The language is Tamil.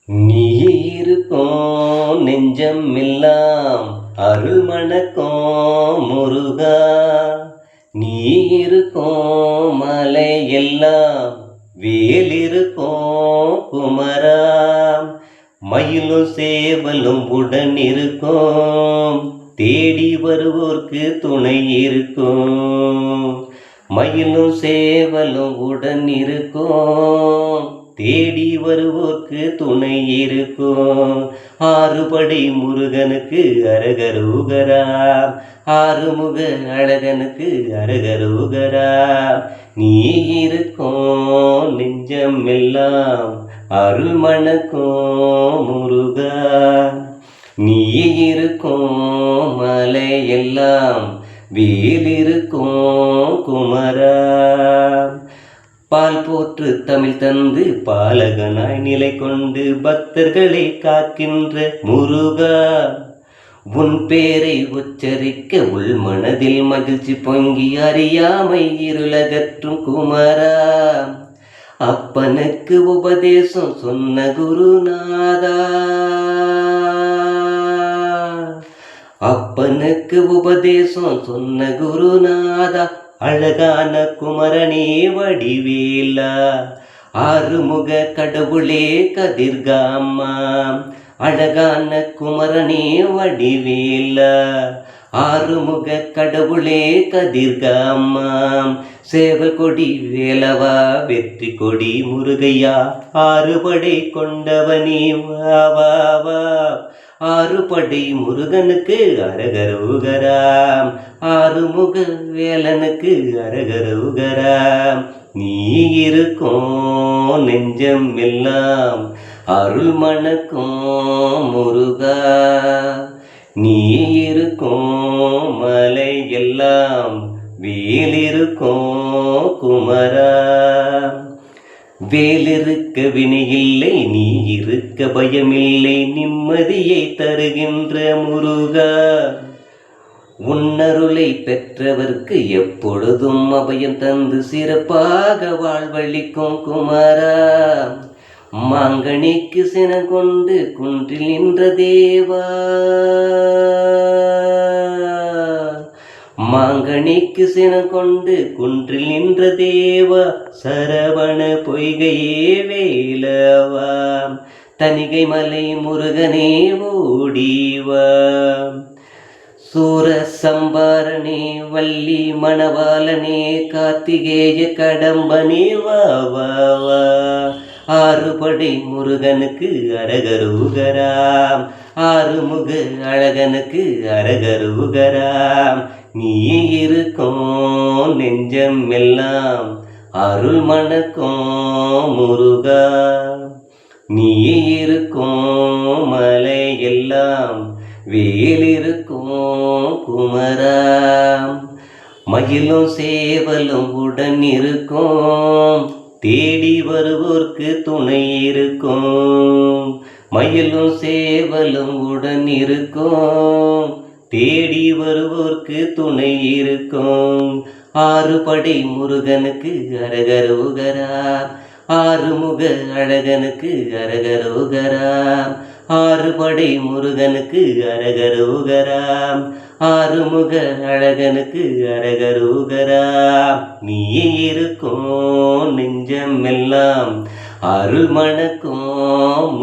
நீ இருக்கும் நெஞ்சம் எல்லாம் அருள் மணக்கும் முருகா. நீ இருக்கும் மலை எல்லாம் வேல் இருக்கும் குமரா. மயிலும் சேவலும் உடன் இருக்கும், தேடி வருவோர்க்கு துணை இருக்கும். மயிலும் சேவலும் உடன் இருக்கும், தேடி வருவோர்க்கு துணை இருக்கும். ஆறுபடை முருகனுக்கு அரகரோகரா, ஆறுமுக அழகனுக்கு அரகரோகரா. நீ இருக்கும் நெஞ்சம் எல்லாம் அருள் மணக்கும் முருகா. நீ இருக்கும் மலை எல்லாம் வேல் இருக்கும் குமரா. பால் போற்று தமிழ் தந்து பாலகனாய் நிலை கொண்டு பக்தர்களை காக்கின்ற முருகா. உன் பேரை உச்சரிக்க உள் மனதில் மகிழ்ச்சி பொங்கி அறியாமை இருளகற்றும் குமரா. அப்பனுக்கு உபதேசம் சொன்ன குருநாதா, அப்பனுக்கு உபதேசம் சொன்ன குருநாதா. அழகான குமரனே வடிவேலா, ஆறுமுக கடவுளே கதிர்காமா. அழகான குமரனே வடிவேலா, ஆறுமுக கடவுளே கதிர்காமா. சேவல் கொடி வேலவா, வெற்றி கொடி முருகையா, ஆறுபடை கொண்டவனே வா வா வா. ஆறுபடை முருகனுக்கு அரகரோகராம், ஆறுமுக வேலனுக்கு அரகரோகராம். நீ இருக்கும் நெஞ்சம் எல்லாம் அருள் மணக்கும் முருகா. நீ இருக்கும் மலை எல்லாம் வேல் இருக்கும் குமரா. வேலிருக்க வினையில்லை, நீ இருக்க பயமில்லை, நிம்மதியை தருகின்ற முருகா. உன்னருளை பெற்றவர்க்கு எப்பொழுதும் அபயம் தந்து சிறப்பாக வாழ்வழிக்கும் குமரா. மாங்கனிக்கு சினம் கொண்டு குன்றில் நின்ற தேவா, மாங்கனிக்கு சினம் கொண்டு குன்றில் நின்ற தேவா. சரவண பொய்கையே வேலவா, தனிகை மலை முருகனே ஓடிவா. சூர சம்பாரனே வள்ளி மணவாளனே கார்த்திகேய கடம்பனே வா வா வா. ஆறுபடை முருகனுக்கு அரகரோகராம், ஆறுமுக அழகனுக்கு அரகரோகராம். நீ இருக்கும் நெஞ்சம் எல்லாம் அருள் மணக்கும் முருகா. நீ இருக்கும் மலை எல்லாம் வேல் இருக்கும் குமரா. மயிலும் சேவலும் உடன் இருக்கும், தேடி வருவோர்க்கு துணை இருக்கும். மயிலும் சேவலும் உடன் இருக்கும், தேடி வருவோர்க்கு துணை இருக்கும். ஆறுபடை முருகனுக்கு அரகரோகரா, ஆறுமுக அழகனுக்கு அரகரோகரா. ஆறுபடை முருகனுக்கு அரகரோகரா, ஆறுமுக அழகனுக்கு அரகரோகரா. நீ இருக்கும் நெஞ்சம் எல்லாம் அருள் மணக்கும்